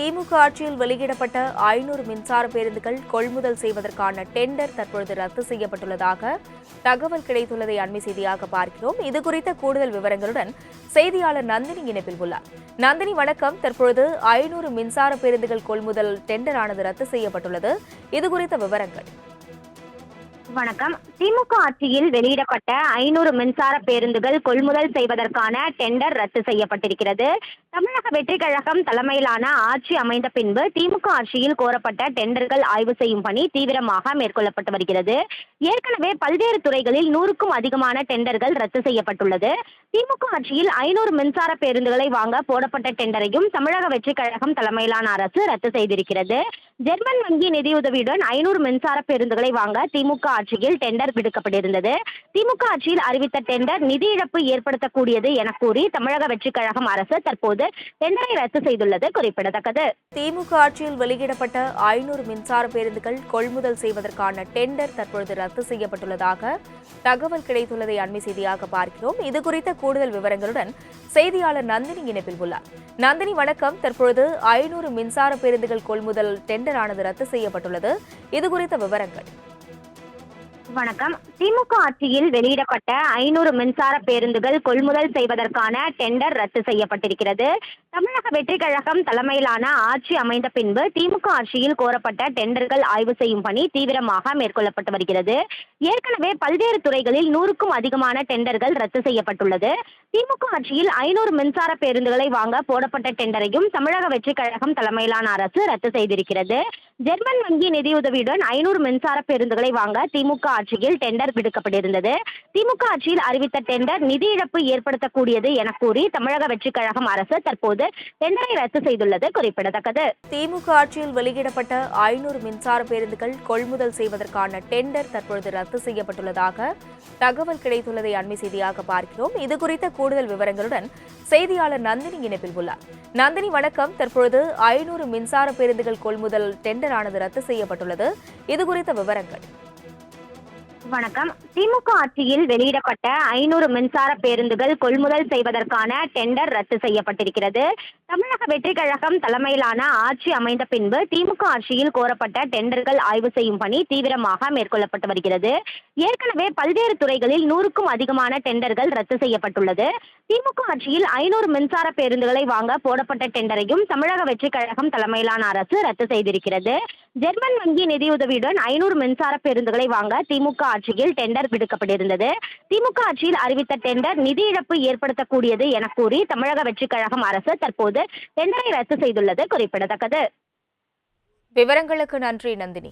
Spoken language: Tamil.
திமுக ஆட்சியில் வெளியிடப்பட்ட 500 மின்சார பேருந்துகள் கொள்முதல் செய்வதற்கான டெண்டர் தற்பொழுது ரத்து செய்யப்பட்டுள்ளதாக தகவல் கிடைத்துள்ளதை அண்மை செய்தியாக பார்க்கிறோம். இதுகுறித்த கூடுதல் விவரங்களுடன் செய்தியாளர் நந்தினி இணைப்பில் உள்ளார். நந்தினி வணக்கம். தற்பொழுது 500 மின்சார பேருந்துகள் கொள்முதல் டெண்டரானது ரத்து செய்யப்பட்டுள்ளது. இதுகுறித்த விவரங்கள். வணக்கம். திமுக ஆட்சியில் வெளியிடப்பட்ட 500 மின்சார பேருந்துகள் கொள்முதல் செய்வதற்கான டெண்டர் ரத்து செய்யப்பட்டிருக்கிறது. தமிழக வெற்றிக் கழகம் தலைமையிலான ஆட்சி அமைந்த பின்பு திமுக ஆட்சியில் கோரப்பட்ட டெண்டர்கள் ஆய்வு செய்யும் பணி தீவிரமாக மேற்கொள்ளப்பட்டு வருகிறது. ஏற்கனவே பல்வேறு துறைகளில் 100க்கும் அதிகமான டெண்டர்கள் ரத்து செய்யப்பட்டுள்ளது. திமுக ஆட்சியில் 500 மின்சார பேருந்துகளை வாங்க போடப்பட்ட டெண்டரையும் தமிழக வெற்றிக் கழகம் தலைமையிலான அரசு ரத்து செய்திருக்கிறது. ஜெர்மன் வங்கி நிதியுதவியுடன் 500 மின்சார பேருந்துகளை வாங்க திமுக ஆட்சியில் டெண்டர் விடுக்கப்பட்டிருந்தது. திமுக ஆட்சியில் அறிவித்த டெண்டர் நிதி இழப்பு ஏற்படுத்தக்கூடியது என கூறி தமிழக வெற்றிக் கழகம் அரசு தற்போது டெண்டரை ரத்து செய்துள்ளது குறிப்பிடத்தக்கது. திமுக ஆட்சியில் வெளியிடப்பட்ட 500 மின்சார பேருந்துகள் கொள்முதல் செய்வதற்கான டெண்டர் தற்பொழுது ரத்து செய்யப்பட்டுள்ளதாக தகவல் கிடைத்துள்ளதை அண்மை செய்தியாக பார்க்கிறோம். இதுகுறித்த கூடுதல் விவரங்களுடன் செய்தியாளர் நந்தினி இணைப்பில் உள்ளார். நந்தினி வணக்கம். தற்பொழுது 500 மின்சார பேருந்துகள் கொள்முதல் டெண்டரானது ரத்து செய்யப்பட்டுள்ளது. இதுகுறித்த விவரங்கள். வணக்கம். திமுக ஆட்சியில் வெளியிடப்பட்ட 500 மின்சார பேருந்துகள் கொள்முதல் செய்வதற்கான டெண்டர் ரத்து செய்யப்பட்டிருக்கிறது. தமிழக வெற்றிக் கழகம் தலைமையிலான ஆட்சி அமைந்த பின்பு திமுக ஆட்சியில் கோரப்பட்ட டெண்டர்கள் ஆய்வு செய்யும் பணி தீவிரமாக மேற்கொள்ளப்பட்டு வருகிறது. ஏற்கனவே பல்வேறு துறைகளில் 100க்கும் அதிகமான டெண்டர்கள் ரத்து செய்யப்பட்டுள்ளது. திமுக ஆட்சியில் 500 மின்சார பேருந்துகளை வாங்க போடப்பட்ட டெண்டரையும் தமிழக வெற்றிக் கழகம் தலைமையிலான அரசு ரத்து செய்திருக்கிறது. ஜெர்மன் வங்கி நிதியுதவியுடன் 500 மின்சார பேருந்துகளை வாங்க திமுக ஆட்சியில் டெண்டர் விடுக்கப்பட்டிருந்தது. திமுக ஆட்சியில் அறிவித்த டெண்டர் நிதி இழப்பு ஏற்படுத்தக்கூடியது என கூறி தமிழக வெற்றிக் கழகம் அரசு தற்போது டெண்டரை ரத்து செய்துள்ளது குறிப்பிடத்தக்கது. திமுக ஆட்சியில் வெளியிடப்பட்ட 500 மின்சார பேருந்துகள் கொள்முதல் செய்வதற்கான டெண்டர் தற்பொழுது ரத்து செய்யப்பட்டுள்ளதாக தகவல் கிடைத்துள்ளதை அண்மை செய்தியாக பார்க்கிறோம். இதுகுறித்த கூடுதல் விவரங்களுடன் செய்தியாளர் நந்தினி இணைப்பில் உள்ளார். நந்தினி வணக்கம். தற்பொழுது 500 மின்சார பேருந்துகள் கொள்முதல் டெண்டரானது ரத்து செய்யப்பட்டுள்ளது. இதுகுறித்த விவரங்கள். வணக்கம். திமுக ஆட்சியில் வெளியிடப்பட்ட 500 மின்சார பேருந்துகள் கொள்முதல் செய்வதற்கான டெண்டர் ரத்து செய்யப்பட்டிருக்கிறது. தமிழக வெற்றிக் கழகம் தலைமையிலான ஆட்சி அமைந்த பின்பு திமுக ஆட்சியில் கோரப்பட்ட டெண்டர்கள் ஆய்வு செய்யும் பணி தீவிரமாக மேற்கொள்ளப்பட்டு வருகிறது. ஏற்கனவே பல்வேறு துறைகளில் 100க்கும் அதிகமான டெண்டர்கள் ரத்து செய்யப்பட்டுள்ளது. திமுக ஆட்சியில் 500 மின்சார பேருந்துகளை வாங்க போடப்பட்ட டெண்டரையும் தமிழக வெற்றிக் கழகம் தலைமையிலான அரசு ரத்து செய்திருக்கிறது. ஜெர்மன் வங்கி நிதியுதவியுடன் 500 மின்சார பேருந்துகளை வாங்க திமுக ஆட்சியில் டெண்டர் விடுக்கப்பட்டிருந்தது. திமுக ஆட்சியில் அறிவித்த டெண்டர் நிதி இழப்பு ஏற்படுத்தக்கூடியது என கூறி தமிழக வெற்றிக் கழகம் அரசு தற்போது டெண்டரை ரத்து செய்துள்ளது குறிப்பிடத்தக்கது. விவரங்களுக்கு நன்றி நந்தினி.